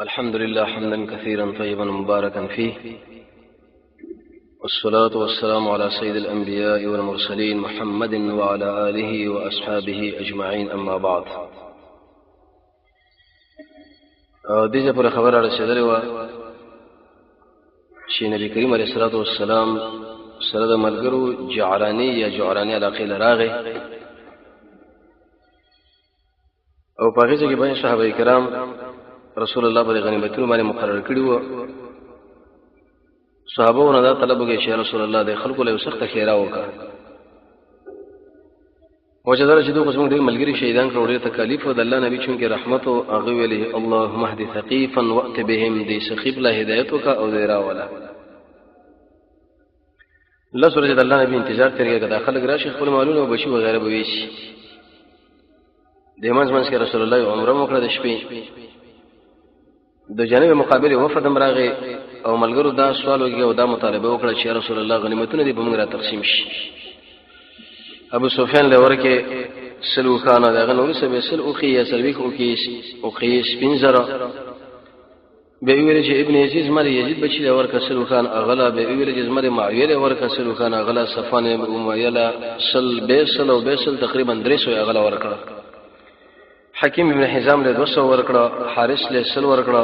الحمد لله حمدا كثيرا طيبا مباركا فيه، والصلاة والسلام على سيد الأنبياء والمرسلين محمد وعلى آله وأصحابه أجمعين. أما بعد، دیجه پر خبر رسیدلې و چې نبی کریم علیه الصلاة والسلام سره د ملګرو جعرانی علاقې لراغې او په هغه کې باندې صحابه کرام رسول الله پر غنیمتونو باندې مقرر کړی و. صحابه ورته دا طلب وکړي چې رسول الله د خلکو له سخت خیره وکړه. وجدار چې دوی قسم ډېر ملګری شهیدان کړو، ډېر تکالیف او د الله نبی چونکې رحمت او هغه ویلي اللهم اهد ثقيفا وات بهم، دې سخیف له هدایت وکړه او دې راولا. الله سره د الله نبی انتظار ترګه کړه، خلک راشي خپل مالونه او بچي وغیرہ به ویشي. د منځ کې رسول الله عمره وکړه د شپې. د جانب مقابل وفد امراغه او ملګرو دا سوال وکړ او دا مطالبه وکړه چې رسول الله غنیمتونه دې په موږ را تقسیم شي. ابو سفیان له ورکه سلو خان دا غنو سبه سل اوخي یا سلويک اوخي سپینزره به ویل چې ابن یزید مر یزید بچی له ورکه سلو خان اغلا، به ویل چې مر معاویه له ورکه سلو خان اغلا، صفوان بن امیه له بیسل تقریبا 300 اغلا ورکړه. حکیم ابن حزام له 200 ورکړه، حارث له 100 ورکړه،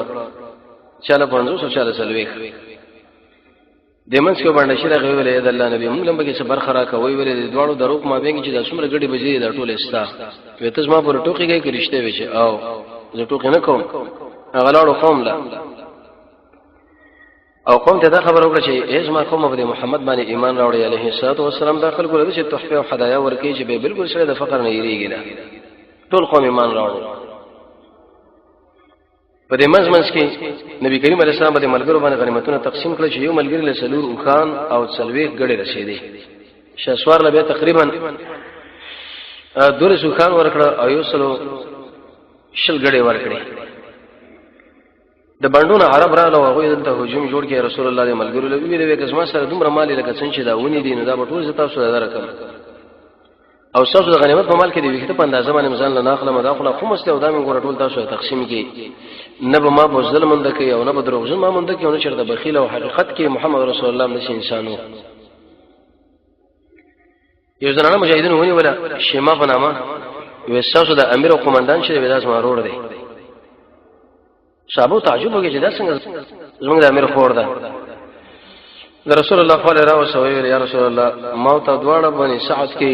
چاله 500 چاله سلويک. دمنځ کې باندې شره غوي له الله نبی موږ لمبه کې صبر خرا کوي ویل د دوړو دروغ ما بینګ چې د څومره غړي بجې د ټوله استا وته ما پر ټوکی کې کرشته وي چې او زه ټوکی نه کوم غلاړو قوم لا او قوم ته دا خبر وکړه چې ایز ما قوم په محمد باندې ایمان راوړي عليه الصلاه والسلام داخل کول چې تحفه او هدايا ورکړي چې به بالکل سره د فقر نه یریږي نه ټول قوم ایمان راوړي. په دې منځ کې نبی کریم علیه السلام باندې ملګرو باندې غنیمتونه تقسیم کړل چې یو ملګری له سلور اوخان او سلويک غړي رسیدي. شاسوار له تقریبا 200 اوخان ورکړه او یو سلو شل غړي ورکړي. د بندونو عرب را له هغه د هجوم جوړ کې رسول الله د ملګرو له ویلې چې ما سره دومره مال لکه څنګه چې دا ونی دي نو دا ټول تاسو ته درکم او تاسو د غنیمت په مال کې دی وخت په اندازه باندې مزان نه اخله مداخله خمسته او دا موږ ټول تاسو تقسیم کې نه به ما بوزل مند کې او نه به دروغجن ما مند کې او نه چرته بخیل او حقیقت کې محمد رسول الله نشي انسانو. یو ځنانه مجاهدین ونی ولا شیما بنامه وساسو د امیر او قومندان چې وداس ما روړ دی. صحابه تعجب وکړي چې دا څنګه زموږ د امیر خور ده. رسول الله صلی الله علیه وسلم یا رسول الله ما ته دواړه باندې ساعت کې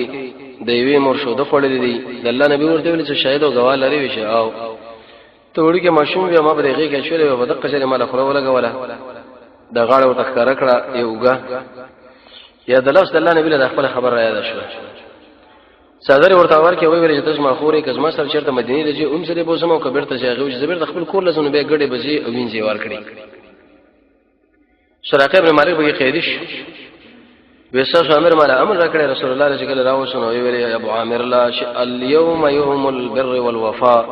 د یوې مرشوده خړلې دي. د الله نبی ورته ویل چې شاهد او گواه لري وشه او ته وړي کې ماشوم بیا ما به دغه کې شولې په دقه چې مال خړو ولګوله د غاړه او تخکر کړه یوګه یا د لاس د الله نبی له خپل خبر را یاد شو. صدر ورته ورکه وی ویل چې تاسو ما خورې کزما سره چیرته مدینه لږه اون سره بوسم او کبر ته ځای غوښ زبر د خپل کور لزونه به ګډه بزي او وینځي ور کړی. سراقه ابن مالک به قیدش وساس امر مال امر راکړی رسول الله صلی الله علیه وسلم راوښنو ویل یا ابو عامر لا اليوم يوم البر والوفاء،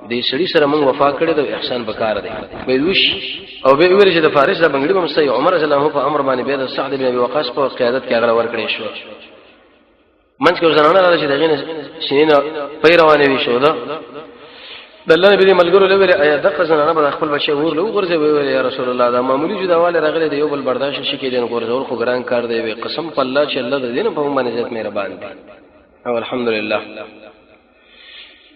دې سړي سره موږ وفا کړی د احسان وکړ دی به وش او به ویل چې د فارس د بنگړي په مستي عمر رضی الله عنه په امر باندې به د سعد بن ابي وقاص په قیادت کې هغه ور کړی شو. منځ کې ځانونه راځي دغه شینه پیروانه وی شو دا د الله نبی ملګرو له ویل ایا دغه ځانونه به خپل بچي ور له ورځي ویل یا رسول الله دا معمولی جداواله راغله د یو بل برداشت شي کې دین ورزور خو ګران کار دی وی قسم په الله چې الله د دین په باندې عزت مهربان دی او الحمدلله.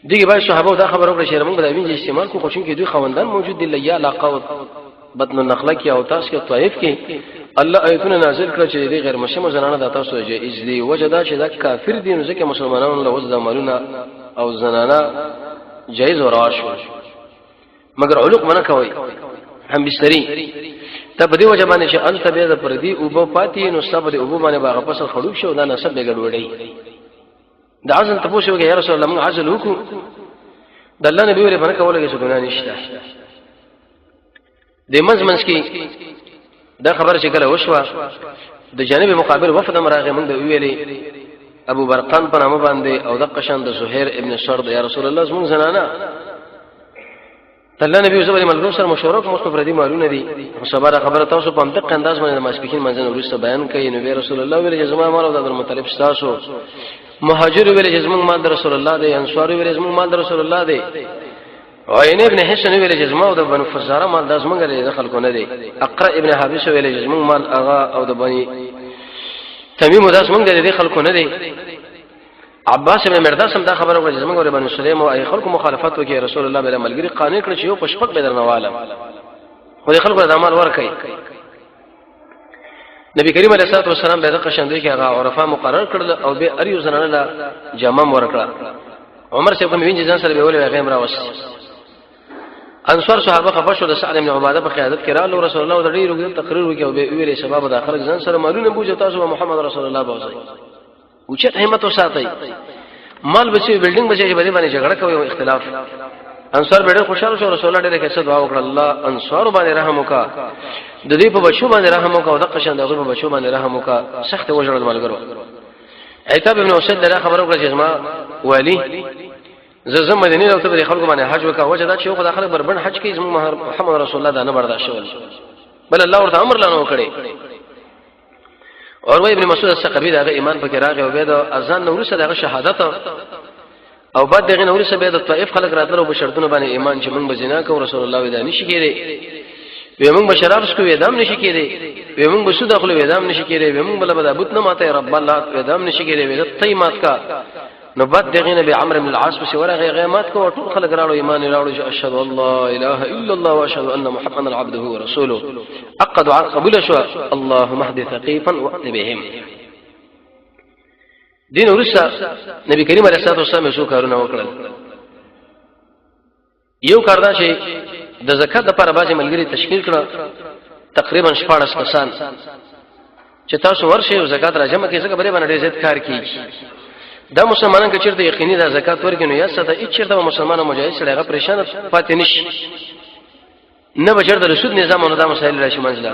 دیګه به صحابه دا خبر وکړه چې موږ د وینځ استعمال کو خوشین کې دوی خوندان موجود دي لیا علاقه بدن النخله کې او تاس کې طائف کې الله آیتونه نازل کړ چې دې غیر مسلمان زنانه د تاسو جایز دي. وجدا چې دا کافر دي نو ځکه مسلمانانو له وځ مالونه او زنانه جایز او روا شو مگر علوق منه کوي هم بستری ته په دې وجه باندې چې انت به د پردي او په پاتې نو صبر او باندې باغ پسل خړوب شو دا نسب به ګډوډي. د عزل تاسو وګورئ یا رسول الله موږ عزل وکړو د الله نبی ولې باندې کولای شو ګناه نشته. د منځ کې دا خبره چې کله وشوه د جانب مقابل وفد امراغه موږ ویلې ابو برقان په نامه باندې او د قشان د زهير ابن سرد یا رسول الله زمون زنانا الله نبی صلی الله علیه وسلم مشوره کوم مفردی معلومه دي صبره خبره تاسو په دقه انداز باندې ماسپکین منځنه ورسته بیان کړي نو رسول الله ویل چې زما مال او د عبد المطلب تاسو مهاجر ویل چې زمون مال رسول الله دی انصار ویل چې زمون مال رسول الله دی عین ابن حسن ویل جزما او د بنو فزاره مال داس مونږ لري دخل کو نه دی اقرا ابن حابس ویل جزما مال اغا او د بني تمیم داس مونږ لري دخل کو نه دی عباس ابن مرداس هم دا خبره وکړه جزما ګور بنو سلیم او ای خلکو مخالفت وکړي رسول الله بل ملګری قانون کړ چې یو پشپک به درنواله خو د خلکو د عمل ورکړي نبی کریم علیه الصلاه والسلام به د قشندوی کې هغه عرفه مقرر کړل او به اریو زنانه لا جامه ورکړه عمر سے کوم وینځ ځان سره به ولې غیم راوست انصار صحابه خفشو د سعد بن عباده په قیادت کې رااله رسول الله د ډیرو تقریر وکړ او به ویلې سبب د خلک ځان سره مالونه بوجو تاسو محمد رسول الله بوځي او چې همت وساتای مال بچي بلډینګ بچي باندې جګړه کوي او اختلاف انصار ډېر خوشاله شو رسول الله ډېر کیسه دعا وکړه الله انصار باندې رحم وکا د دې په بچو باندې رحم وکا او د قشن دغه په بچو باندې رحم وکا سخت وجړل ملګرو عتاب ابن اسد دا خبر وکړه چې ما والی زم مدینه او ته خلکو باندې حج وکا وجدا چې خو داخله بربند حج کې زمو محمد رسول الله دا نه برداشت شول بل الله ورته امر لانه وکړي اور ابن مسعود الثقفي دا ایمان پکې راغی او به د اذان نور سره د شهادت او بعد دغه نور سره به د طائف خلک راتلو په شرطونو باندې ایمان چې موږ بزنا کوو رسول الله ودا نشي کېږي وي موږ بشراب سکو ودام نشي کېږي وي موږ بسو داخله ودام نشي کېږي وي موږ بل بد ابوت نه ماته رب الله ودام نشي کېږي وي طي مات کا نو بعد دغه نبی عمرو بن العاص په سوره غیمات کو ټول خلک راړو ایمان راړو چې اشهد الله اله الا الله واشهد ان محمدا عبده ورسوله اقد قبول شو اللهم اهد ثقيفا وات بهم دین ورسا نبی کریم علیه الصلاه والسلام شو کارونه وکړل یو کار دا چې د زکات لپاره باندې ملګری تشکیل کړه تقریبا 14 کسان چې تاسو ورشي او زکات راجمه کې څنګه بری باندې زیات کار کیږي دا مسلمانان چې چیرته یقیني دا زکات ورکړي یا څه ته چیرته مسلمانانو مجاهد سره هغه پریشان پاتې نشي نه بچر د رسول نظامونو دا مسائل راشي منځله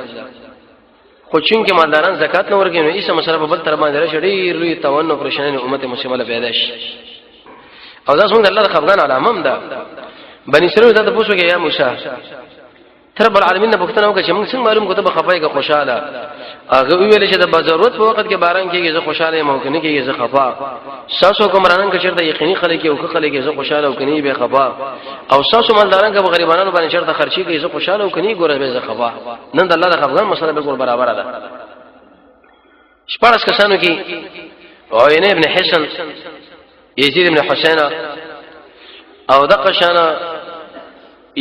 خو چونکه مالداران زکات نه ورکړي نو ایسه مسله په بل تر باندې راشي لوی توانو پریشانه امت مسلمه له پیدا شي او دا څنګه الله د خفغان علامه ده بني اسرائیل ته پوښتنه کوي یا موسی رب العالمین نه پوښتنه وکړه چې موږ څنګه معلوم کوته به خفای کا خوشاله هغه ویل چې د ضرورت په وخت کې باران کېږي زه خوشاله یم او کني کېږي زه خفا ساسو کومرانن کې چرته یقیني خلک او خلک زه خوشاله او کني به خفا او ساسو مالداران کې غریبانو باندې چرته خرچي کوي زه خوشاله او کني ګوره به زه خفا نن د الله د خفغان مسله بالکل برابر ده شپارس کسانو کې عین ابن حسن یزید ابن حسین او دغه شانه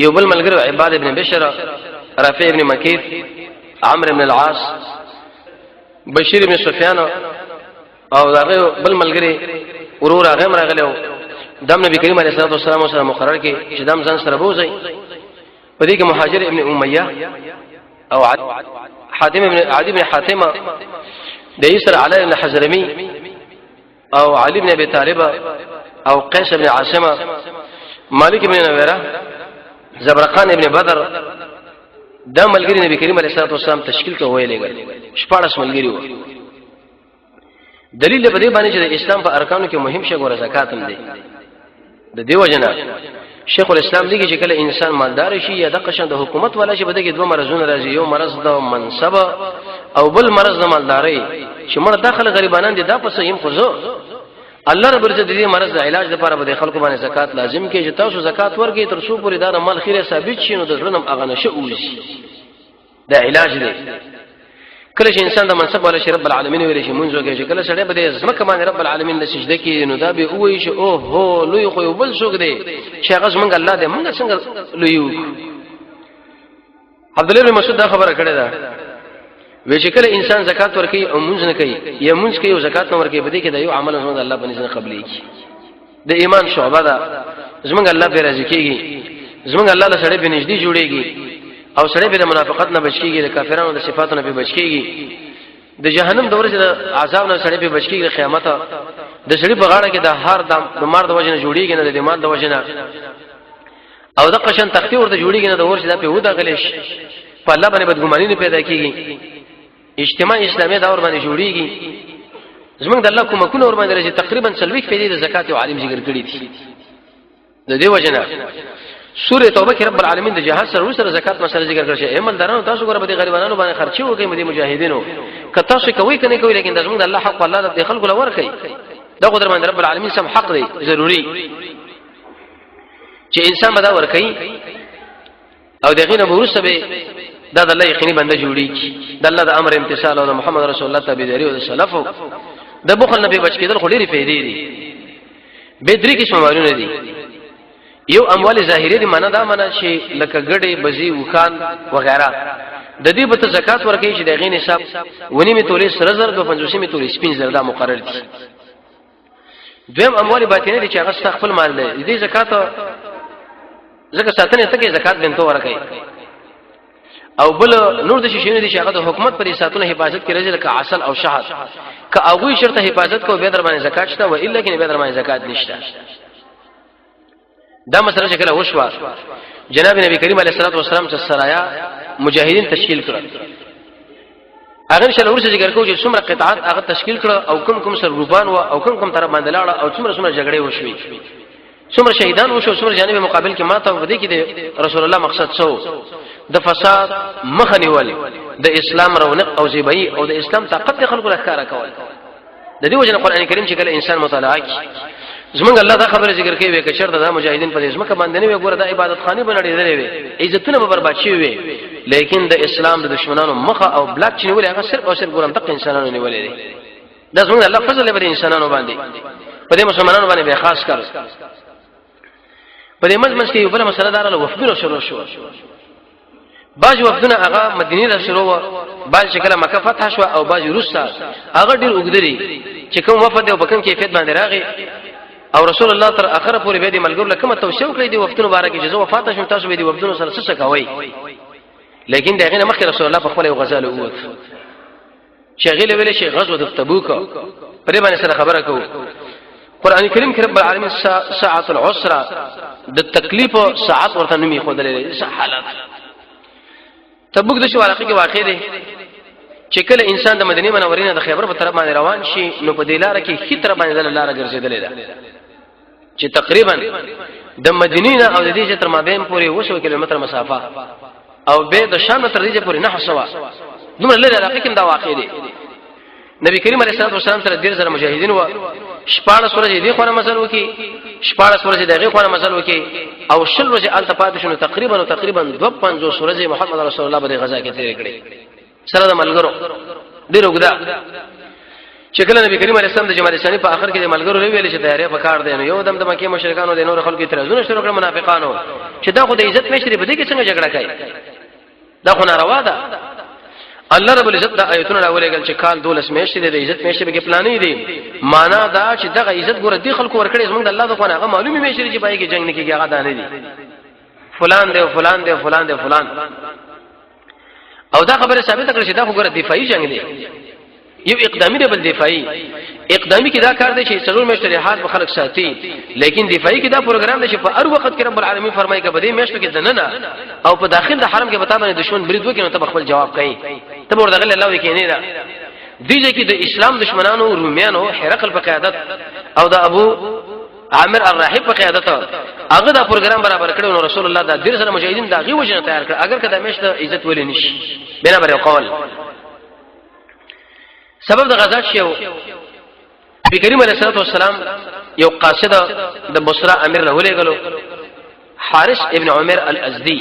یو بل ملګری عباد ابن بشر رافع ابن مکیف عمرو ابن العاص بشیر ابن سفیان او دغه بل ملګری ورور هغه راغلو دم نبی کریم علیه الصلاه والسلام سره مقرر کې چې دم ځان سره بوزي په دې کې مهاجر ابن امیہ او حاتم ابن عدي بن حاتم د یسر علی بن حزرمی او علی بن ابي طالب او قیس بن عاصم مالک بن نویرہ زبرقان ابن بدر دا ملګری نبی کریم علیه الصلاه والسلام تشکیل کوي لګل 14 ملګری وو دلیل په دې باندې چې د اسلام په ارکانو کې مهم شی ګوره زکات هم دی د دیو جنا شیخ الاسلام دی چې کله انسان مالدار شي یا د قشن د حکومت ولا شي بده کې دوه مرزونه راځي یو مرز د منصب او بل مرز د مالداري چې مړ داخله غریبانان دي دا پس یم خو الله رب عزت دې مرز د علاج لپاره به خلکو باندې زکات لازم کې چې تاسو زکات ورکړئ تر څو پورې دا مال خیره ثابت شي نو د ژوندم اغه نشه اوسي دا علاج دی کله چې انسان د منصب ولا شي رب العالمین ویل شي مونږ کې چې کله سړی به زمکه باندې رب العالمین د سجده کې نو دا به وایي چې اوه هو لوی خو بل څوک دی چې هغه څنګه الله دې مونږ څنګه لوی عبد الله بن مسعود دا خبره کړې ده وی چې کله انسان زکات ورکړي او مونږ نه کوي یا مونږ کوي او زکات نه ورکړي بده کې دا یو عمل نه الله باندې نه قبليږي د ایمان شعبه ده زمونږ الله به راضي کیږي زمونږ الله له سره به نږدې جوړيږي او سره به د منافقت نه بچيږي د کافرانو د صفاتو نه به بچيږي د جهنم دورې د عذاب نه سره به بچيږي قیامت د سړي په غاړه کې د هر د مار د وجنه جوړيږي نه د مال د وجنه او د قشن تختی ورته جوړيږي نه د ورشه د په ودا غلیش په الله باندې بدګماني نه پیدا کیږي اجتماع اسلامي دور باندې جوړيږي زمونږ د الله کومه کونه ور باندې راځي تقریبا 30 پیډې د زکات او عالم ذکر کړی دي د دې وجنه سوره توبه کې رب العالمین د جهاد سره سره زکات مسله ذکر کړی شي عمل درانو تاسو ګره به غریبانو باندې خرچي وکړي مدي مجاهدینو که تاسو کوي کنه کوي لیکن د زمونږ د الله حق الله د خلکو لور کوي دا قدر باندې رب العالمین سم حق دی ضروری چې انسان به دا ورکړي او دغه نه ورسره به دا د الله یقیني بنده جوړیږي د الله د امر امتثال او د محمد رسول الله تابعداري او د سلف د بخل نه به بچ کېدل خو ډېری فائدې دي به درې قسم مالونه دي یو اموال ظاهري دي معنا دا معنا چې لکه ګډي بزي وکان وغیرہ د دې به زکات ورکړي چې دغه نصاب ونی می تولې سره زر 250 می تولې سپین زر دا مقرر دي دویم اموال باطنه دي چې هغه خپل مال دی دې زکات زکه ساتنه ته کې زکات بنته ورکړي او بل نور د شیشینو دي چې هغه د حکومت پر ساتنه حفاظت کې راځي لکه عسل او شهد که هغه شرط حفاظت کو به در باندې زکات شته و الا کې به در باندې زکات نشته دا مسله چې کله وشوه جناب نبی کریم علیه الصلاه والسلام چې سرایا مجاهدین تشکیل کړل هغه شل ورسې ذکر کوو چې څومره قطاعات هغه تشکیل کړل او کوم سر روبان او کوم طرف باندې لاړ او څومره جګړې وشوي څومره شهیدان وشو څومره جانب مقابل کې ماته ودی کې د رسول الله مقصد څو د فساد مخنیول د اسلام رونق او زیبایی او د اسلام طاقت خلکو لخاره کول د دې وجه قرآن کریم چې کله انسان مطالعه کوي زمونږ الله دا خبره ذکر کوي چې چرته د مجاهدین په ځمکه باندې نه وي ګوره د عبادت خانه بنړېدلې وي عزتونه به برباد شي وي لیکن د اسلام د دشمنانو مخه او بلاک چې نیولې هغه صرف او صرف ګورم تک انسانانو نیولې دي دا زمونږ الله فضل لري انسانانو باندې په دې مسلمانانو باندې به خاص کار په دې مجلس کې یو بل مسله دار له وفدونو شروع شو باج وفدونه هغه مدینه را شروع و باج شکل مکه فتح شو او باج روسا هغه ډیر وګدري چې کوم وفد او بکم کیفیت باندې راغی او رسول الله تر اخره پورې به دې ملګرو لکه توصیه کړې دي وفتونو باره کې جزو وفات شوم تاسو به دې وفتونو سره څه کوي لیکن دغه نه مخکې رسول الله په خپل غزاله ووت شغله ویل شي غزوه تبوک پرې باندې سره خبره کوو قران کریم کې رب العالمین ساعه العسره د تکلیف او ساعت ورته نومي خدلې حالات تبوک د شو علاقه کې واقع دي چې کله انسان د مدینه منورې نه د خیبر په طرف باندې روان شي نو په دې لار کې هیڅ طرف باندې لار ګرځیدلې ده چې تقریبا د مدینه او د دې تر مابین پورې 200 کیلومتر مسافه او به د شام تر دې پورې نه حسوا دومره لږه علاقه کې دا واقع دي نبی کریم علیه الصلاه والسلام سره ډیر سره مجاهدین و شپاړه سورې دې خونه مسل وکي شپاړه سورې دغه خونه مسل وکي او شل ورځې التفات شنو تقریبا 250 سورې محمد رسول الله باندې غزا کې تیر کړي سره د ملګرو ډیر وګدا چې کله نبی کریم علیه السلام د جمعه ثانی په اخر کې د ملګرو ویل چې تیارې په کار دی نو یو دم د مکه مشرکانو د نور خلکو اعتراضونه شروع کړ منافقانو چې دا خو د عزت مشري بده کې څنګه جګړه کوي دا خو ناروا ده الله رب العزت د آیتونو راولېګل چې کال 12 میاشتې د عزت میاشتې به کې پلانې دي معنا دا چې دغه عزت ګور دي خلکو ورکړي زموږ د الله د خونه هغه معلومي میاشتې چې پای کې جنگ نه کیږي هغه دانه دي فلان دی فلان دی فلان دی فلان او دا خبره ثابت کړي چې دا وګوره دفاعي جنگ دی یو اقدامي دی بل دفاعي اقدامي کې دا کار دی چې ضرور میشته لحاظ به خلک ساتي لیکن دفاعي کې دا پروګرام دی چې په هر وخت کې رب العالمین فرمایي کې بده میشته کې دننه او په داخل د حرم کې بتا باندې دشمن برید وکړي نو ته خپل جواب کوي ته ورته غل الله وکړي نه دا دیږي کې د اسلام دشمنانو روميانو هرقل په قیادت او د ابو عامر الرحیب په قیادت هغه دا پروګرام برابر کړو نو رسول الله دا ډیر سره مجاهدین دا غي وجنه تیار کړ اگر کدا میشته عزت ولې نشي بنا بر قول سبب د غزا شیو نبی کریم علیه الصلاه والسلام یو قاصد د بصره امیر له ولېګلو حارث ابن عمر الازدی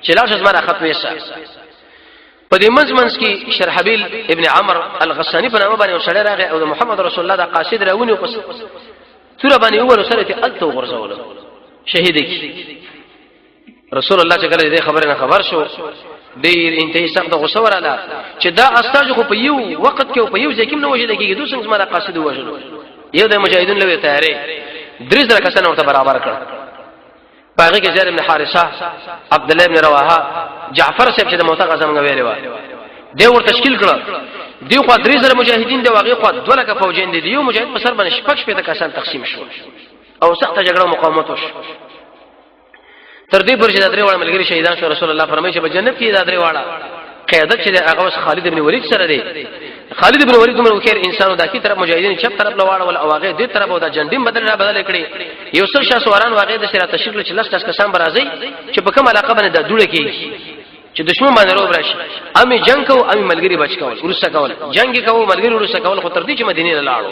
چې لاش زما خط وېسا په دې منځ کې شرحبیل ابن عمر الغسانی په نامه باندې وسړی راغی او د محمد رسول الله د قاصد راونی پس تور باندې اول سره ته الته ورسول شهید کی رسول الله چې کله دې خبره نه خبر شو ډیر انتهایی سخت غوسه وراله چې دا استاج خو په یو وخت کې په یو ځای کې نه وجه لګي دوه څنګه زما قاصد وژنو یو د مجاهدین له تیارې درې زره کسان ورته برابر کړ باغی کې زید بن حارثه عبد الله بن رواحه جعفر صاحب چې د موته غزم غوېلې و دی ور تشکیل کړ دی خو درې زره مجاهدین دی واغې خو دوله کا فوجین دی یو مجاهد په سر باندې شپږ شپږ کسان تقسیم شو او سخت جګړه مقاومت وشو تر دې پر چې د درې وړ ملګری شهیدان شو رسول الله فرمایي چې په جنت کې د درې وړ قیادت چې هغه خالد ابن ولید سره دی خالد ابن ولید عمر وکړ انسانو داکی طرف مجاهدین چپ طرف لواړ ول او هغه دې طرف او د جنډیم بدل کړي یو څل شاه سواران واقع د سره تشکیل چې لس کسان برازي چې په کوم علاقه باندې د جوړه کې چې دشمن باندې روب راشي امي جنگ کو امي ملګری بچ کول ورسره کول جنگ کو ملګری ورسره کول خو تر دې چې مدینه لاړو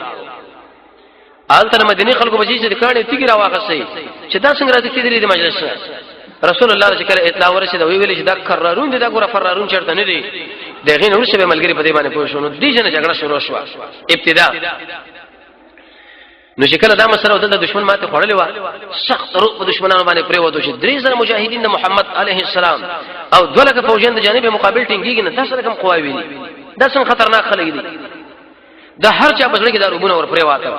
آلته مدینه خلکو بچی چې کانه تیګ را واغسي چې دا څنګه راځي کېدلی د مجلس رسول الله چې کله اطلاع ورسېده ویل چې دا کرارون دي دا ګوره فرارون چرته نه دي دغه نو څه به ملګری په دې باندې پوه شو نو دې جن جګړه شروع شو ابتدا نو چې کله دا مسله د دشمن ماته خړلې و سخت روح په دشمنانو باندې پرې ودو چې درې زره مجاهدین د محمد عليه السلام او دولکه فوجین د جانب مقابل ټینګیږي نه تاسو رقم قواوی دي دا څنګه خطرناک خلک دي دا هر چا بسړي کې دا روبونه ور پرې واته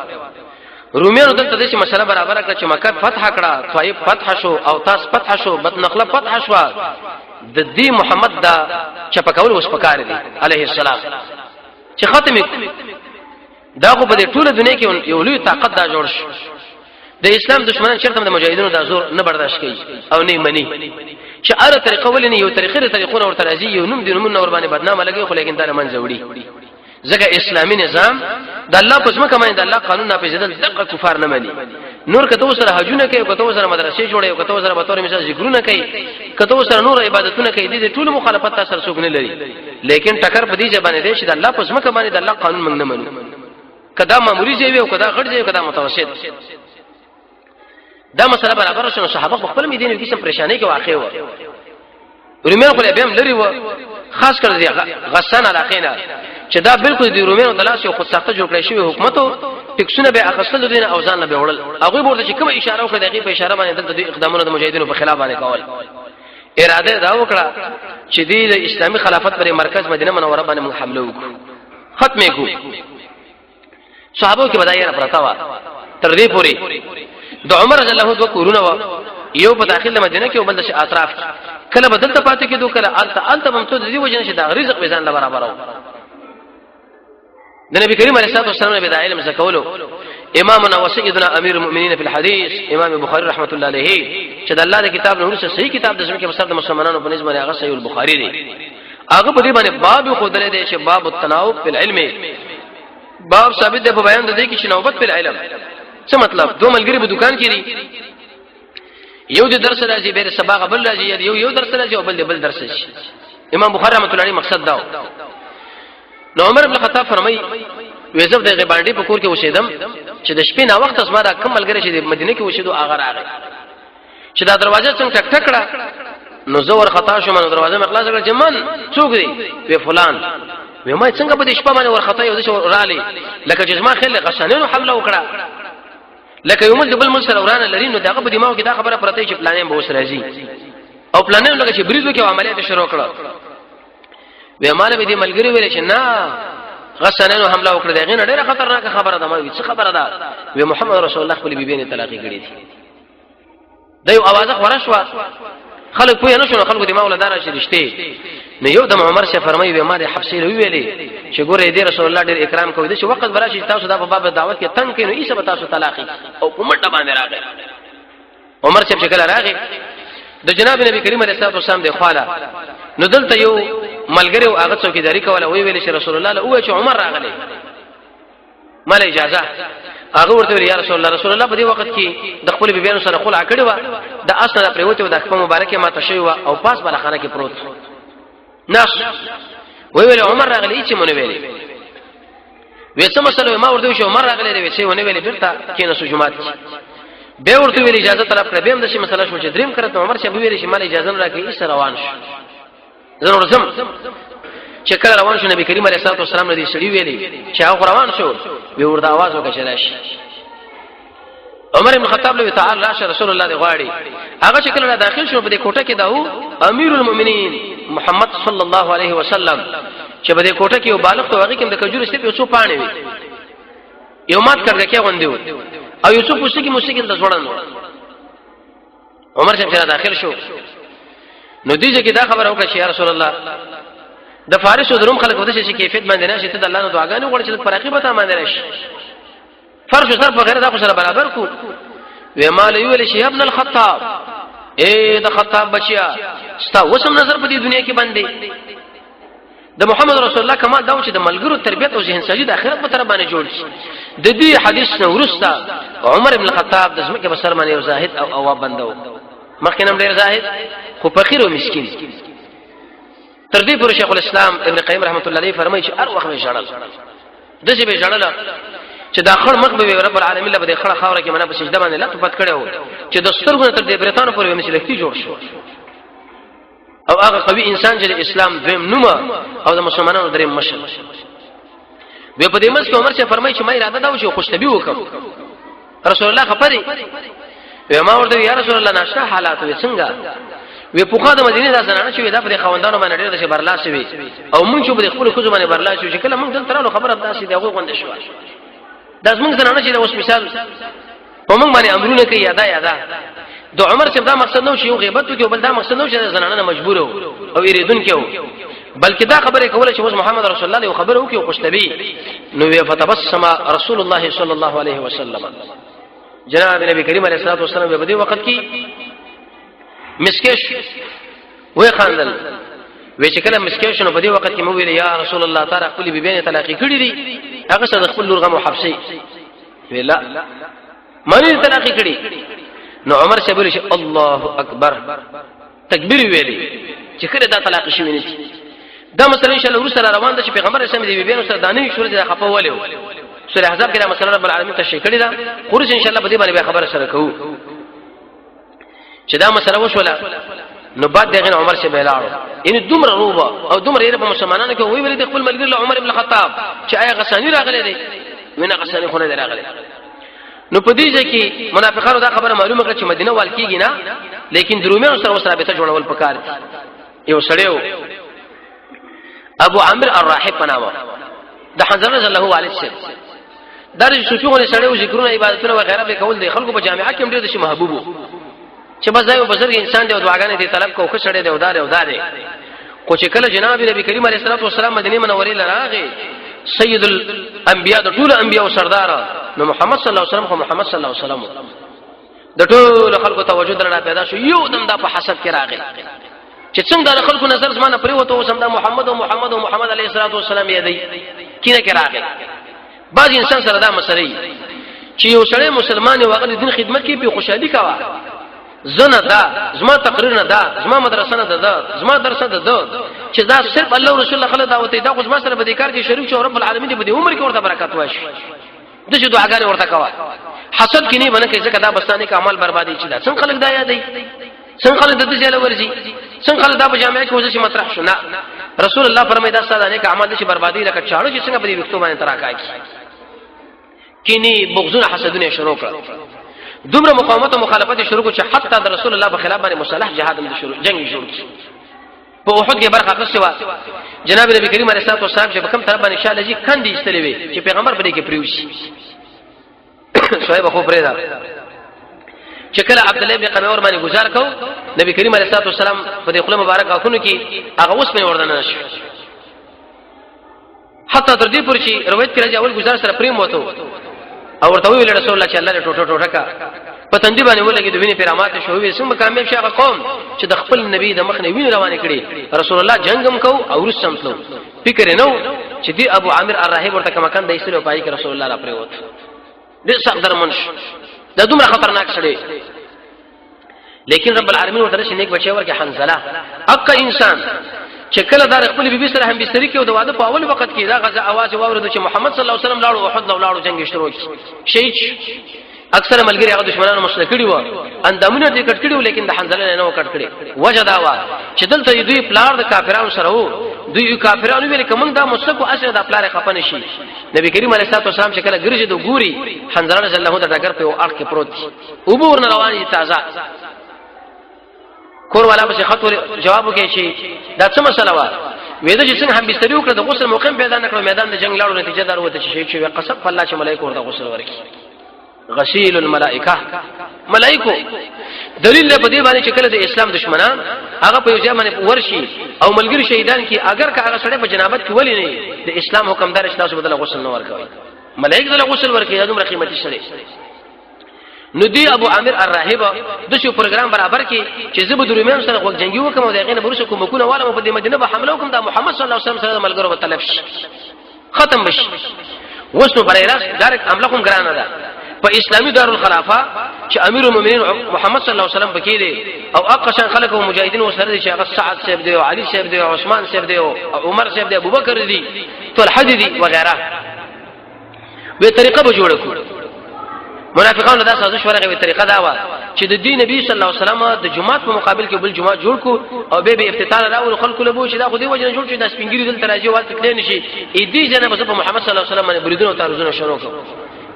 روميانو دلته د شي مسله برابر کړ چې مکه فتح کړه طائف فتح شو او تاس فتح شو بدنخله فتح شو د دې محمد دا چپکول وس پکار دي عليه السلام چې ختم دا خو په ټوله دنیا کې یو لوی طاقت دا جوړ شو د اسلام دشمنان چرته د مجاهدینو دا زور نه برداشت کوي او نه مني چې اړه طریقه ولني یو طریقونه ورته راځي یو نوم دي نومونه ور باندې بدنامه لګي خو لیکن دا منځ وړي ځکه اسلامي نظام د الله په اسمه کمای د الله قانون نه پیژدل دغه کفار نه مني نور کته سره حجونه کوي کته سره مدرسې جوړي کته سره به تور مثال ذکرونه کوي کته سره نور عبادتونه کوي د ټول مخالفت سره څوک نه لري لیکن ټکر په دې ځبانه دي چې د الله په اسمه کمای د الله قانون موږ نه منو کدا معمولی ځای او کدا غټ ځای کدا متوسط دا مسله برابر شنو صحابه خپل مدینه کې سم پریشانی کې واقع و روميان خو به هم لري و خاص کر دي غسان علاقینا چې دا بالکل د روميانو د لاس یو خود ساخته جوړ کړی شوی حکومت او ټیکسونه به اخستل دي او ځان به وړل هغه ورته چې کوم اشاره وکړه دغه په اشاره باندې دلته د اقدامونو د مجاهدینو په خلاف باندې کول اراده دا وکړه چې د اسلامي خلافت پر مرکز مدینه منوره باندې حمله وکړو ختمه کو صحابه کې بدایره پرتا و تر دې پوري د عمر رضی الله عنه کورونه و یو په داخله مدینه کې او بل د اطراف کله بدلته پاتې کېدو کله الته ممتد دي وجنه چې دا رزق به ځان برابر و د نبی کریم علیه الصلاه والسلام به د علم زکولو امامنا وسيدنا امير المؤمنين في الحديث امام بخاري رحمه الله عليه چې د الله د کتاب نه ورسره صحیح کتاب د زمکه بسر د مسلمانانو په نسبت هغه صحیح البخاري دی هغه په دې باندې باب خو درې دی چې باب التناوب في العلم باب ثابت دی په بیان د دې کې چې نوبت په علم څه مطلب دوه ملګری په دکان کې دي یو د درس راځي به سبا قبل راځي یو درس راځي او بل درس شي امام بخاری رحمۃ اللہ علیہ مقصد دا نو عمر بن خطاب فرمای وېزف د غباندې په کور کې وشیدم چې د شپې نا وخت اسما دا کم ملګری چې د مدینه کې وشیدو هغه راغی چې دا دروازه څنګه ټک ټک کړه نو زور خطا شوم نو دروازه مخلاص کړه چې من څوک دی وی فلان وی ما څنګه په دې شپه باندې ور خطا یو د شو رالی لکه چې ما خل غشانینو حمله وکړه لکه یو مل بل مسر ورانه لري نو دغه په دماغ کې دا خبره پرته چې پلانې به وسره راځي او پلانې لکه چې بریزو کې عملیات شروع کړه وی مال به دې ملګری ویل چې نه غسانینو حمله وکړه دغه نه ډیره خطرناک خبره ده ما وی څه خبره ده وی محمد رسول الله خپل بیبي نه طلاق کړي دي دا یو आवाज خورشوا خلک پوه نه شو خلکو دماغ ولدار شي رښتې نو یو د عمر شه فرمایي به ما د حبسي ویلې چې ګوره دې رسول الله ډېر اکرام کوي د وخت براشي تاسو دا په باب دعوت کې تنگ کینو ایسه به تاسو طلاق او په منډه باندې راغی عمر شه شکل راغی د جناب نبی کریم علیه الصلاه والسلام د خواله نو دلته یو ملګری او هغه څوکیداری کوله وی ویل چې رسول الله او چې عمر راغلی مال اجازه هغه ورته ویل یا رسول الله په دې وخت کې د خپل بیبيانو سره خلع کړی و د اصله پریوته د خپل مبارکه ماته شوی و او پاس بل خانه کې پروت ناس ویل عمر راغلی چې مونږ ویلې وېڅ مسله ما ورته شو عمر راغلی وې چې ونه ویلې بیرته کینې سو جمعات به ورته ویل اجازه طلب کړې به هم د شي مسله شو چې دریم کړه عمر شه ویلې چې مال اجازه نه راکې ایس روان شو ضرور زم چې کله روان شو نبی کریم علیه الصلاه والسلام دې سړي ویلې چې هغه روان شو به ورته आवाज وکړي راشي عمر بن خطاب له تعالی راشه رسول الله دی غواړي هغه چې کله داخل شو په دې کوټه کې داو امیر المؤمنین محمد صلی الله علیه وسلم چې په دې کوټه کې یو بالغ ته هغه کې د کجوري سپ یو څو پانه وي یو مات کړه کې غوندیو او یو څو پوښتنه کې موسیقي د ځوړن عمر چې داخل شو نو دې چې دا خبر وکړه چې یا رسول الله د فارس او دروم خلک وته چې کیفیت باندې نشي ته د الله نو دعاګانې وړي چې پراخي به باندې راشي فرض سر په غیر دا خو سره برابر کو و مال ویل شي ابن الخطاب اے د خطاب بچیا ستا وسم نظر په دې دنیا کې باندې د محمد رسول الله کمال دا و چې د ملګرو تربيت او ذهن سجید اخرت په طرف باندې جوړ شي د دې حدیث نو ورستا عمر ابن الخطاب د زمکه بسر باندې یو زاهد او اواب بندو مخکې نم ډیر زاهد خو فقیر او مسکین تر دې پر شیخ الاسلام ابن قیم رحمت الله علیه فرمایي چې هر وخت به ژړل دغه به ژړل چې دا خړ مخ به رب العالمین له دې خړه خاوره کې منه په سجده باندې لټ پټ کړو چې د سترګو تر دې برتانو پورې مثلثي جوړ شو او هغه قوي انسان چې اسلام دویم نومه او د مسلمانانو درې مشر به په دې مس کې عمر چې فرمایي چې ما اراده دا و چې خوشتبي وکم رسول الله خبري ما ورته یا رسول الله ناشته حالات وي څنګه وی پوخا د مدینه د زنانه چې دا په خوندانو باندې ډېر د برلاس وي او مونږ چې په خپل خو باندې برلاس شو چې کله مونږ دلته راو خبره داسې دی هغه غونډه شو د زمونږ زنانه چې اوس مثال په مونږ باندې امرونه کوي یادا د عمر څخه دا مقصد نو چې یو غیبت کوي بل دا مقصد نو چې زنانه مجبور او یریدون کې بلکې دا خبره کوله چې محمد رسول الله یو خبره وکي او خوشتبي نو فتبسم رسول الله صلی الله علیه وسلم جناب نبی کریم علیه الصلاه والسلام په دې وخت کې مسکش وې خاندل وې چې کله مسکش نو په دې وخت کې مو ویل یا رسول الله تعالی خپل بیبین طلاق کړی دي هغه سره خپل لور غو حبسي ویلا مانی طلاق کړی نو عمر شبیر چې الله اکبر تکبیر ویلي چې کله دا طلاق شوی نه دا مسله ان شاء الله ورسره روان ده چې پیغمبر اسلام دی بیبین سره دانه شروع د خپوالو سورہ احزاب کې دا مسله رب العالمین تشریح کړی دا قرش ان شاء الله په دې باندې خبره سره کوو چې دا مسله وشوله نو بعد دغه عمر شه بلاړو ان دومره روبه او دومره یې په مسلمانانو کې وی ویل د خپل ملګری عمر ابن الخطاب چې آیا غسانی راغلی دی وینه غسانی خونه دی راغلی نو په دې ځکه منافقانو دا خبره معلومه کړه چې مدینه وال کېږي نه لیکن درومیانو سره وسره به ته جوړول پکار یو سړیو ابو عامر الراحب پنامه د حنظله رضی الله علیه وسلم درې صوفیونه سړیو ذکرونه عبادتونه وغیرہ به کول دي خلکو په جامعه کې هم ډېر شي محبوبو چې بس یو بزرګ انسان دی او دعاګانې دي طلب کو خسړې دی او دار خو چې کله جناب نبی کریم علیه الصلاه والسلام مدینه منورې لراغه سید الانبیاء د ټول انبیاء او سردار نو محمد صلی الله علیه وسلم خو محمد صلی الله علیه وسلم د ټول خلکو توجه درنه پیدا شو یو دم دا په حسد کې راغی چې څنګه د خلکو نظر زمانه پرې وته وسم دا محمد علیه الصلاه والسلام یې دی کینه کې راغی بعض انسان سره دا مسلې چې یو سړی مسلمان او هغه دین خدمت کې په خوشحالي کاوه زنه دا زما تقریر نه دا زما مدرسه نه دا زما درس نه دا چې دا صرف الله رسول الله خلک دعوت دا خو زما سره په دې کار کې شریک شو رب العالمین دې په عمر کې ورته برکات واشي د څه دعاګانې ورته کوا حسد کې نه باندې کې ځکه دا بستانه کې عمل بربادي چي دا څنګه خلک دا یادې څنګه خلک د دې ځای ورځي څنګه خلک دا په جامعه کې وځي مطرح شو نه رسول الله فرمایي دا ساده نه کې عمل شي بربادي لکه چاړو چې څنګه په دې وختو باندې تراکای کینی بغضونه حسدونه شروع کړ دومره مقاومت او مخالفت شروع کو چې حتی د رسول الله په خلاف باندې مصالح جهاد هم شروع جنگ شروع په احد کې برخه اخیسته جناب نبی کریم علیه الصلاه والسلام چې په کوم طرف باندې انشاء الله جی کندې استلې وي چې پیغمبر په دې کې پریوشي شعیب خو پرېدا چې کله عبد الله بن قمیور باندې گزار کو نبی کریم علیه الصلاه والسلام په دې خپل مبارک اخونو کې هغه اوس په وردن نشو حتی تر دې پورې چې روایت کې راځي اول گزار سره پریم وته او ورته ویل رسول الله چې الله له ټوټه کا پتندې باندې ولګي د وینې پیرامات شو وي څنګه کامیاب شي هغه قوم چې د خپل نبی د مخ نه وینې روانې کړي رسول الله جنگم کو او رسم تلو فکر نو چې دی ابو عامر الراهب ورته کما کان د ایسره پای کې رسول الله را پرې وته دې څخه درمنش دا دومره خطرناک شړې لیکن رب العالمین ورته شي نیک بچي ورکه حنزله حق انسان چې کله دا خپل بیبي سره هم بستری کې او د واده په اول وخت کې دا غزا आवाज واورد چې محمد صلی الله علیه وسلم لاړو احد لاړو جنگ شروع شي اکثر ملګری هغه دشمنانو مسله کړی و اندامونه دې کټ کړی لیکن د حنزله نه و کټ کړی وجه دا و چې دلته دوی پلار د کافرانو سره وو دوی کافرانو ویل کوم دا مسکو اصل د پلار خپن شي نبی کریم علیه الصلاه والسلام چې کله ګرځي د ګوري حنزله رضی الله عنه د ډګر په اړه کې پروت او بور نه رواني تازه کور والا به خط جواب وکړي چې دا څه مسله و وېدا چې څنګه هم بستری وکړه د غسل موقع پیدا نکړو میدان د جنگ لاړو نتیجه دار وته چې شي قسم الله چې ملائکه ورته غسل ورکړي غسیل الملائکه ملائکه دلیل په دې باندې چې کله د اسلام دشمنان هغه په یوځای باندې ورشي او ملګری شهیدان کی اگر که هغه سړی په جنابت کې ولی نه د اسلام حکمدار اشتاسو بدله غسل نه ورکوي ملائکه دله غسل ورکړي دا دومره قیمتي شړي نو دی ابو عامر الراهب د شو پروګرام برابر کې چې زبد روميان سره وګ جنگي وکم او دغه نه برسه کوم کو نه والا په دې مدینه به حمله وکم دا محمد صلی الله علیه وسلم سره ملګرو په طلب شي ختم بشي وسنو برایراس ډایرکټ حمله کوم ګرانه ده په اسلامي دارالخلافه چې امیر المؤمنین محمد صلی الله علیه وسلم پکې دي او اقشن خلق او مجاهدین وسره دي چې هغه سعد صاحب دی او علي صاحب دی او عثمان صاحب دی او عمر صاحب دی ابو بکر دی طلحه دی وغيرها وی طریقه به جوړ کړو منافقانو دا سازش ورغه وی طریقه دا و چې د دین نبی صلی الله علیه وسلم د جمعات په مقابل کې بل جمعه جوړ کو او به افتتاح راول خلق له بو چې دا خو دی وجه جوړ چې د سپینګری دل تراجی وال تکلی نشي ا دې جنہ په محمد صلی الله علیه وسلم باندې بریدونه او تعرضونه شروع کړ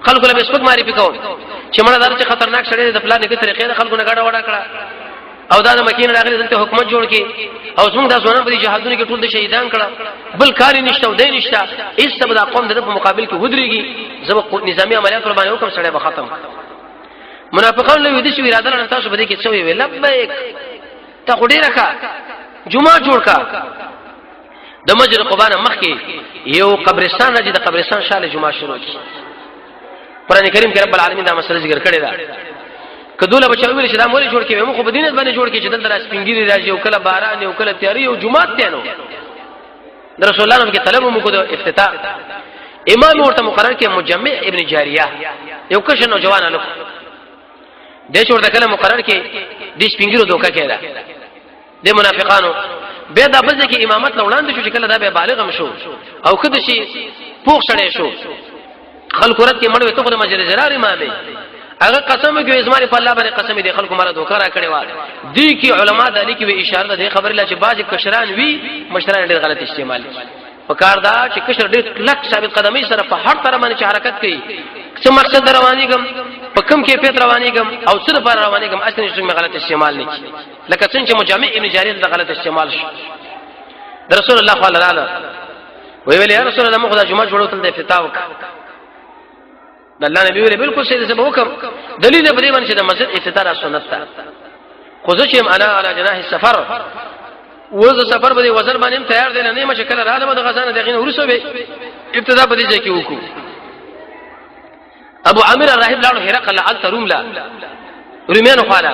خلق له بسپک معرفي کوم چې مړه دار چې خطرناک شړې د پلان کې طریقې خلکو نه غاډه وډا کړه او دا د مکینه راغلي دلته حکومت جوړ کې او څنګه دا ځوانان په جهادونو کې ټول د شهیدان کړه بل کاری نشته او دې نشته هیڅ سبب قوم د په مقابل کې ودرېږي زب نظامی عملیات ور باندې حکم سره به ختم منافقان له دې شو اراده لري تاسو به دې کې څه وی لبیک ته خډې راکا جمعه جوړ کا د مسجد قباء مخ کې یو قبرستان راځي د قبرستان شاله جمعه شروع کی قران کریم کې رب العالمین دا مسله ذکر کړی دا کدوله بچو ویل چې دا مولې جوړ کې مو خو بدینت باندې جوړ کې چې دلته راس پنګيري راځي او کله باران او کله تیاری او جمعه ته نو د رسول الله نبی طلب مو کو د افتتاح امام ورته مقرر کې مجمع ابن جاریه یو کښ نو جوان له د څور د کله مقرر کې د سپینګیرو دوکا کېدا د منافقانو به دا بل کې امامت لوړاند شو چې کله دا به بالغ هم شو او کده شي پوښ سړی شو خلق رات کې مړ وي ته د مجلس زرار امامي هغه قسم کوي اسمانه په الله باندې قسم دي خلکو مال دوکا را کړي وای دي کې علما د لیکي به اشاره ده خبر الله چې باج کشران وی مشران ډېر غلط استعمال پکار دا چې کشر ډېر لک ثابت قدمي سره په هر طرف باندې حرکت کوي څه مقصد رواني کوم په کوم کې پیت رواني کوم او څه پر رواني کوم اصلي څنګه غلط استعمال نه کی لکه څنګه مجامع ابن جاريه د غلط استعمال شو رسول الله صلی الله علیه وی ویل یا رسول الله مخدا جمعه جوړو تل د افتتاح وک د الله نبی ویل بالکل صحیح ده حکم دلیل په دې باندې چې د مسجد افتتاح سنت ده خو ځکه انا علی جناح السفر وز سفر به وزر باندې تیار دي نه مشکل رااله د غزانه دغه ورسو به ابتدا به دې کې وکړو ابو عامر الراهب لاړو هرقل ال تروم لا رومانو خاله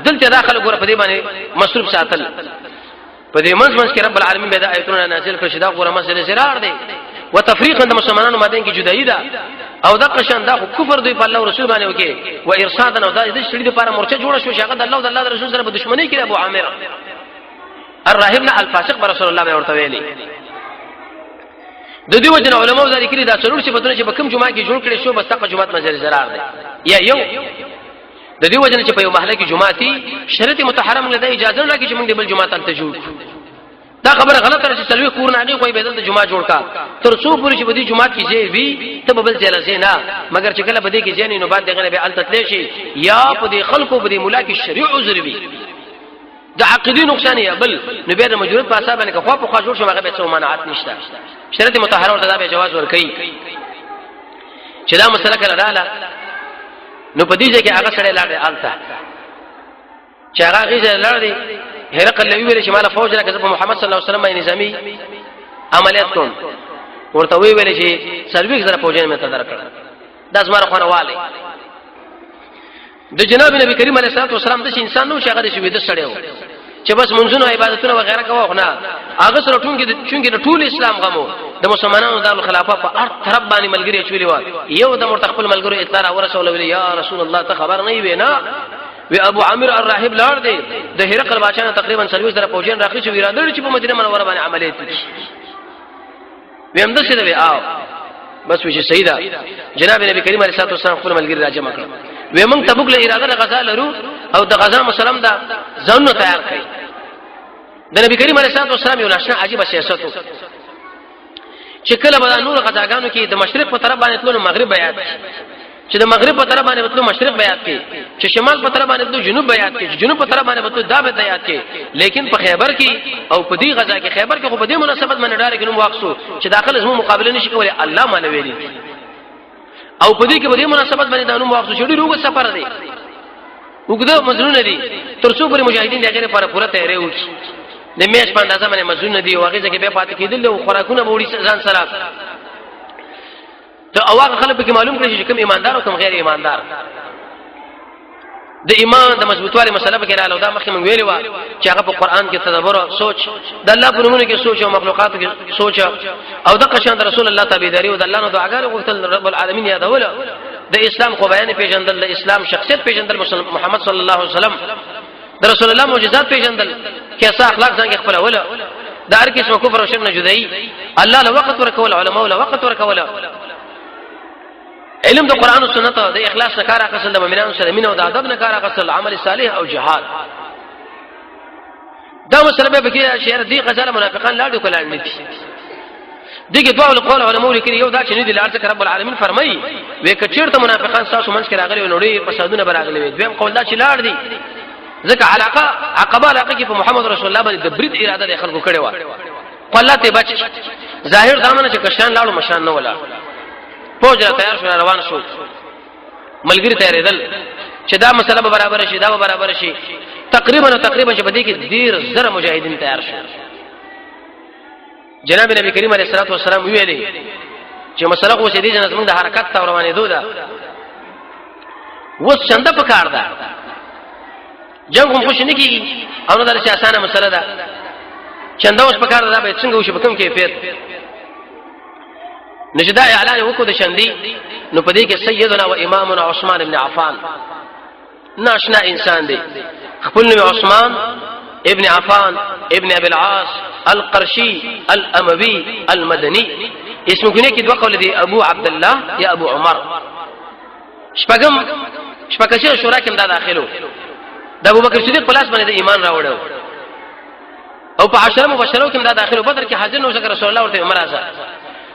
دلته داخله ګور په دې باندې مصروف ساتل په دې منځ کې رب العالمین به د آیتونو نازل کړي چې دا ګور مسله زرار دی وتفریقا د مسلمانانو مابین کې جدایي ده او دا قشان دا کفر دی په الله رسول باندې وکي و ارشاد او دا د شړې لپاره مورچه جوړه شو شاګه د الله او د الله رسول سره په دښمنی کې ابو عامر الراهب نه الفاسق رسول الله ورته ویلي د دې وجه علماء ذکر دا څلور چې بدونه چې په کوم جمعه کې جوړ کړي شو بس تاقه جمعه نظر زرار دی یا یو د دې وجه چې په یو محله کې جمعه تي شرط متحرم نه دی اجازه نه کې چې موږ د بل جمعه ته جوړ دا خبره غلطه ده چې سلوي کور نه نه کوئی بدل د جمعه جوړ کا تر څو پوری چې بدی جمعه کې ځای وی ته بل ځای لسی نه مگر چې کله بدی کې ځای نه نو بعد دغه به التتلی شي یا په دې خلکو په دې مولا کې شریع عذر وی د عقدي نقصان یا بل نو به د مجرد په حساب باندې خو په خوا جوړ شو هغه به څه منعت نشته شرط مطهره ورته دا به جواز ور کوي چې دا مسله کړه رااله نو په دې ځای کې هغه سره لاړ الته چې هغه غیزه لاړ دی هرقل لوی ویل چې مال فوج راکړه په محمد صلی الله علیه وسلم باندې نظامی عملیات کوم ورته ویل چې سرویس زره فوجین مې ته درکړه د زماره خونه والي د جناب نبی کریم علیه الصلاه والسلام د انسان نو شغله شوی د سړیو چې بس منځونو عبادتونه وغیرہ کوو نه هغه سره چونګې د ټول اسلام غمو د مسلمانانو د خلافت په هر طرف باندې ملګری چولی و یو د مرتخل ملګرو اطلاع ورسول ویل یا رسول الله ته خبر نه وي نه وی ابو عامر الراهب لاړ دی د هرقل بادشاہ تقریبا سرویس در پوجین راخی شو ویراندل چې په مدینه منوره باندې عملیات وکړي ویم د څه دی او بس وی چې صحیح ده جناب نبی کریم علیه الصلاه والسلام خپل ملګری راجمع کړ وی موږ تبوک له اراده غزا لرو او د غزا مسلم دا ځانو تیار کړي د نبی کریم علیه الصلاه والسلام یو ناشنا عجیب سیاست چې کله به نور غزاګانو کې د مشرق په طرف باندې تلو مغرب بیات چې د مغرب په طرف باندې وتلو مشرق بیات کې چې شمال په طرف باندې وتلو جنوب بیات کې جنوب په طرف باندې وتلو دابه بیات کې لیکن په خیبر کې او په دې غزا کې خیبر کې خو په دې مناسبت باندې ډار کې نو واقصو چې داخله زمو مقابله نشي کولای الله معنی ویلي او په دې کې په دې مناسبت باندې دانو واقصو چې ډیرو سفر دی وګړه مزرون دي تر څو پر مجاهدین دغه لپاره پوره تیاری وکړي د میش په اندازه باندې مزرون دي واغې ځکه به پاتې کېدل او خوراکونه به وړي ځان سره ته اواغه خلک به معلوم کړي چې کوم ایماندار او کوم غیر ایماندار د ایمان د مضبوطوالي مسله به کړه او دا مخکې مونږ ویلو چې هغه په قران کې تدبر او سوچ د الله په نومونو کې سوچ او مخلوقات کې سوچ او د قشان د رسول الله تابعداري او د الله نو دعاګانې غوښتل رب العالمین یادول د اسلام خو بیان پیژندل د اسلام شخصیت پیژندل محمد صلی الله علیه وسلم د رسول الله معجزات پیژندل کیسه اخلاق څنګه خپل ولا د هر کس کفر او شرک نه جدایي الله له وخت ورکول علماء له وخت ورکول علم د قران او سنت د اخلاص نه کار اخیستل د مؤمنانو سره مینه او د ادب نه کار اخیستل عمل صالح او جهاد دا مسله به کې شعر دی غزل منافقان لاړو کول نه دي دغه دوه القول علماء لیکي یو دا چې نه دي لارته رب العالمین فرمایي وې کچیرته منافقان تاسو منځ کې راغلي نوړي فسادونه براغلي وي دویم قول دا چې لاړ دي ځکه عقبه علاقه کې په محمد رسول الله باندې د برید اراده د خلکو کړي و قلته بچ ظاهر دامن چې کشان لاړو مشان نه ولا فوج تیار شو روان شو ملګری تیارېدل چې دا مسله به برابر شي دا به برابر شي تقریبا چې بده کې ډیر زره مجاهدین تیار شو جناب نبی کریم علیه الصلاه والسلام ویلي چې مسله خو شدید نه زموږ د حرکت ته روانې دوه وس چنده پکار ده جنگ هم خوش نه کیږي او نه درشه اسانه مسله ده چنده اوس پکار ده به څنګه وشي په کوم کیفیت نجدا اعلان وکړو د شندي نو پدې کې سیدنا و امامنا عثمان ابن عفان ناشنا انسان دی خپل نوم عثمان ابن عفان ابن ابي العاص القرشي الاموي المدني اسمه کنه کې دوه قول دي ابو عبد الله یا ابو عمر شپږم شورا کې دا داخلو د ابو بکر صدیق پلاس باندې ایمان راوړو او په 10 مبشرو کې دا داخلو بدر کې حاضر نو شکر رسول الله ورته عمر اعظم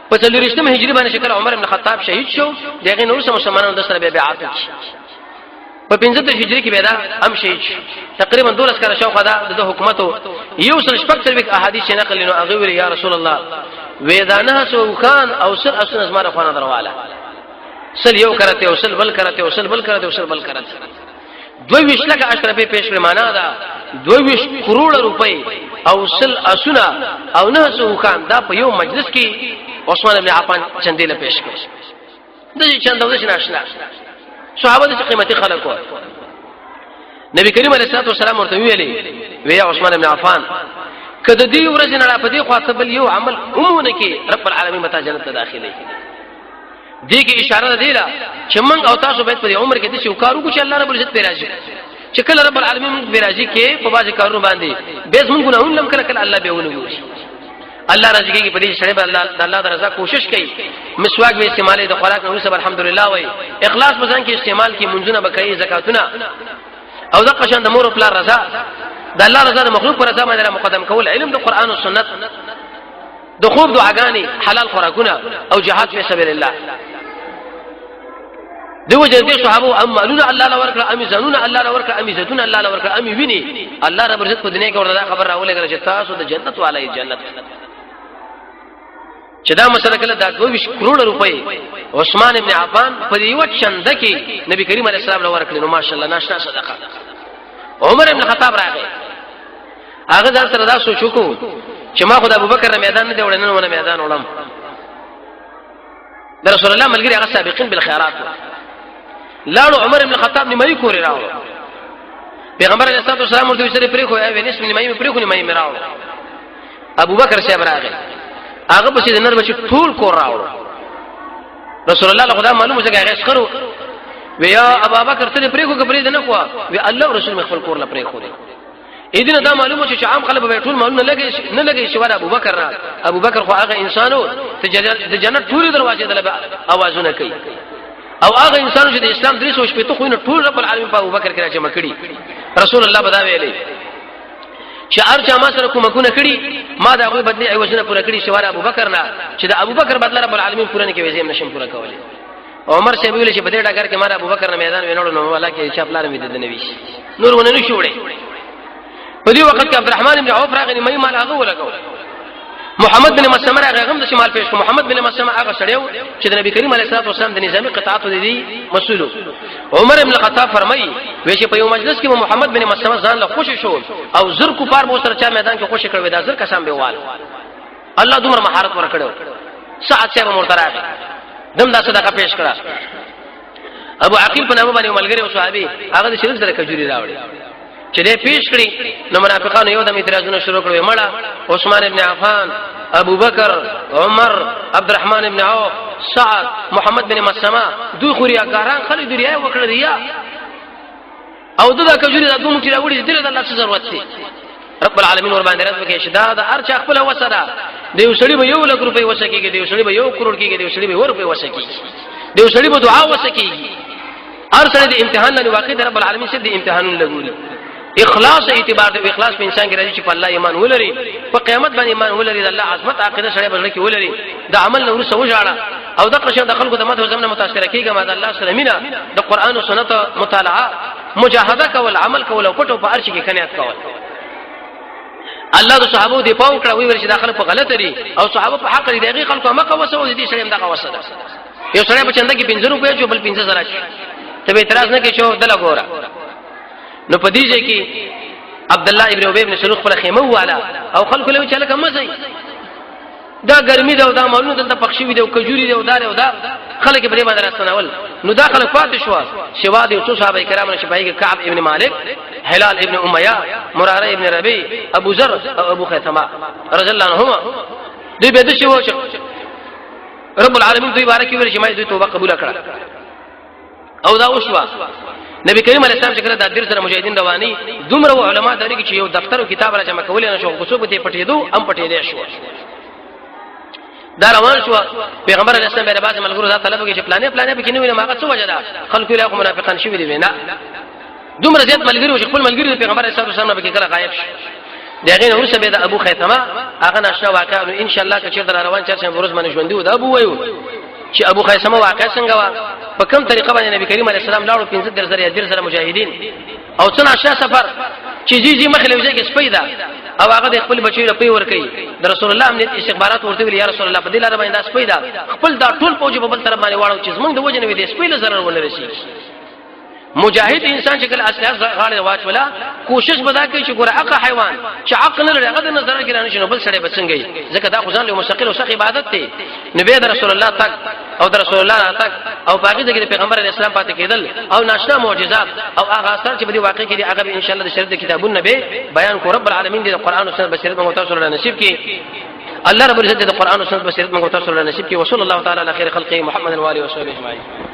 په 3 هجری باندې شکر عمر ابن خطاب شهید شو دغه نور سم مسلمانانو د سره بیعت وکړي په 15 هجری کې پیدا هم شهید شو تقریبا 12 کال شو خدا د حکومت یو سل شپږ تر احادیث نقل نو هغه ویل یا رسول الله وېدانه سو خان او سر اسن ازمار خوانه درواله سل یو کرته او سل بل کرته او سل بل کرته او سل بل کرته 22 لک اشرفه پیش معنا دا 22 کروڑ روپے او سل اسنا او نه سو خان دا په یو مجلس کې عثمان ابن عفان چندې پیش کړ د دې چندې نشنا صحابه د قیمتي خلکو نبی کریم علیه الصلاه والسلام ورته ویلي وی عثمان ابن عفان کله دې ورځ نه په دې خاطر بل یو عمل عمونه کې رب العالمین متا جنت ته داخلي دې کې اشاره ده چې موږ او تاسو باید په عمر کې د شو کارو چې الله رب العزت پیراځي چې کله رب العالمین پیراځي کې په باز کارونو باندې به موږ ګناهونه لم کله الله به ونیږي الله رضی کی په دې سره به الله د رضا کوشش کوي مسواک به استعمالي د خوراک نو سب الحمدلله وای اخلاص بزن کې استعمال کی منځونه بکای زکاتونه او د قشان د مور خپل رضا د الله رضا د مخلوق پر رضا باندې مقدم کول علم د قران او سنت د خوب دعاګانی حلال خوراکونه او جهاد فی سبیل الله دیو جنتی صحابه امالون الله لا ورکړه ام زنون الله لا ورکړه ام زتون الله لا ورکړه ام ویني الله رب عزت په دنیا کې ورته خبر راولې چې تاسو د جنت والای جنت چې دا مسله کله دا 22 کروڑ روپے عثمان ابن عفان په یو چنده کې نبی کریم علیه السلام له ورکړي نو ماشاءالله ناشنا صدقه عمر ابن خطاب راغی هغه ځان سره دا سوچ وکړو چې ما خدای ابوبکر نه میدان نه دی وړنه ونه میدان وړم د رسول الله ملګری هغه سابقین بالخيرات لاړو عمر ابن خطاب نیمه کورې راوړو پیغمبر علیه الصلاه والسلام ورته سره پرې خو یې نس نیمه پرې خو نیمه راوړو ابوبکر صاحب راغی هغه په دې نر بچ ټول کور راوړو رسول الله له خدای معلومه څنګه هغه ښکرو ویا ابوبکر ته پرې خو کبرې نه کو وی الله رسول مخفل کور لا پرې خو دې اې دې دا معلومه چې عام خلک به ټول معلومه نه لګي شواره ابوبکر را ابوبکر خو هغه انسانو ته د جنت ټول دروازې دلته आवाजونه کوي او هغه انسانو چې د اسلام درې سوچ په تو خو نه ټول رب العالمین په ابوبکر کې راځي مکړي رسول الله بدا ویلي چې ارچا ما سره کومه کړي ما دا غوي بدلی ایوجنه پوره کړي شواره ابوبکر نه چې د ابوبکر بدل رب العالمین پوره نه کوي زم نشم پوره کولای عمر شه ویل چې په دې ډاګر کې ما ابوبکر نه میدان وینړو نو والا کې چې خپل مې د نبی نور ونه نشوړي په دې وخت کې عبدالرحمن بن عوف راغلی مې مال هغه ولګو محمد بن مسلمه هغه هم د شمال پیش کو محمد بن مسلمه هغه سړیو چې د نبی کریم علیه الصلاه والسلام د نظامی قطاعات دي مسئول عمر ابن الخطاب فرمایي وی چې په یو مجلس کې محمد بن مسلمه ځان له خوشی شو او زر کو پار مو سره چا میدان کې خوشی کړو دا زر کسان به وال الله دومره مهارت ورکړو ساعت صاحب مرتراغه دم دا صدقه پیش کړه ابو عقیل په نامه باندې ملګری او صحابي هغه د شریف سره کجوري راوړي چې دې پیش کړی نو منافقانو یو د اعتراضونه شروع کړو مړه عثمان ابن عفان ابو بکر عمر عبدالرحمن ابن عوف سعد محمد بن مسلمه دوی خوریا ګاران خلک دریا وکړه ریا او دغه کجوري د دوه مټی راوړي دې د الله څخه ضرورت دي رب العالمین ور باندې رات وکړي شدا د ارچ خپل وسره دی وسړي به 1 لک روپۍ وسکیږي دی وسړي به 1 کروڑ کېږي دی وسړي به 1 روپۍ وسکیږي دیو سړي په دعا وسکیږي هر سړي د امتحان نه واقع رب العالمین سره د امتحانون لګوري اخلاص اعتبار د اخلاص په انسان کې راځي چې په الله ایمان ولري په قیامت باندې ایمان ولري د الله عظمت عقیده سره بدل کې ولري د عمل نور سو وژاړه او د قشن د خلکو د مدح زمنه متاثر کیږي ما د الله سره مینا د قران او سنت مطالعه مجاهده کول عمل کول او پټو په ارشي کې کنيات کول الله د صحابه دی پاو کړه وی ورشي داخله په غلط لري او صحابه په حق لري دغه خلکو مکه وسو دي سره دغه وسه یو سره په چنده کې 50 روپیا جو بل 15000 شي ته به اعتراض نه کې شو دلا ګورا نو په دې کې عبد الله ابن ابي بن سلول خپل خیمه والا او خلکو له چاله کوم ځای دا ګرمي دا د مالونو دلته پخشي وي دا کجوري دا او دا خلک په دې باندې راستنول نو داخله پات شو شوا دي او صحابه کرام نه شپای کې کعب ابن مالک هلال ابن امیہ مراره ابن ربيع ابو ذر او ابو خیثمه رضی الله عنهما دوی به د شو رب العالمین دوی بارک ویل چې ما دوی توبه قبول کړه او دا وشوا نبی کریم علیه السلام څنګه د دیر سره مجاهدین رواني دومره علما درې چې یو دفتر او کتاب را جمع کول نه شو غوسو ته پټېدو ام پټېدې شو دا روان شو پیغمبر علیه السلام به بعض ملګرو ذات طلب کې چې پلانې به کینې ما څه وجه ده خلکو له منافقان شي ویل نه دومره زیات ملګرو چې خپل ملګرو پیغمبر علیه السلام به کې کله غایب شي دغه ورسره به د ابو خیثمه هغه نشه واقع ان شاء الله چې در روان چرته ورځ باندې ژوندې و دا ابو وایو چې ابو خیثمه واقع څنګه وا په کوم طریقه باندې نبی کریم علیه السلام لاړو 15 در سره مجاهدین او څنګه نشه سفر چې جی مخله وځي کې سپیدا او هغه د خپل بچی رپی ور کوي د رسول الله امنیت استخبارات ورته ویل یا رسول الله په دې لاره باندې سپیدا خپل دا ټول فوج په بل طرف باندې واړو چې زمونږ د وجه نه وي د سپیله zarar ونه رسي مجاهد انسان چې کله اسلحه غاړه واچولا کوشش ودا کوي چې ګوره عقل حیوان چې عقل نه لري هغه د نظر کې نه شنو بل سره بچنګي ځکه دا خو ځان له مستقل او صحیح عبادت دی نبی د رسول الله تک او د رسول الله تک او باقي د پیغمبر اسلام پاتې کېدل او ناشنا معجزات او هغه اثر چې په دې واقع کې دي هغه ان شاء الله د شریعت د کتابونو به بیان کو رب العالمین د قران او سنت بصیرت موږ تاسو له نصیب کې الله رب العزت د قران او سنت بصیرت موږ تاسو له نصیب کې وصلی الله تعالی علی خیر خلقه محمد و علیه و صحبه اجمعین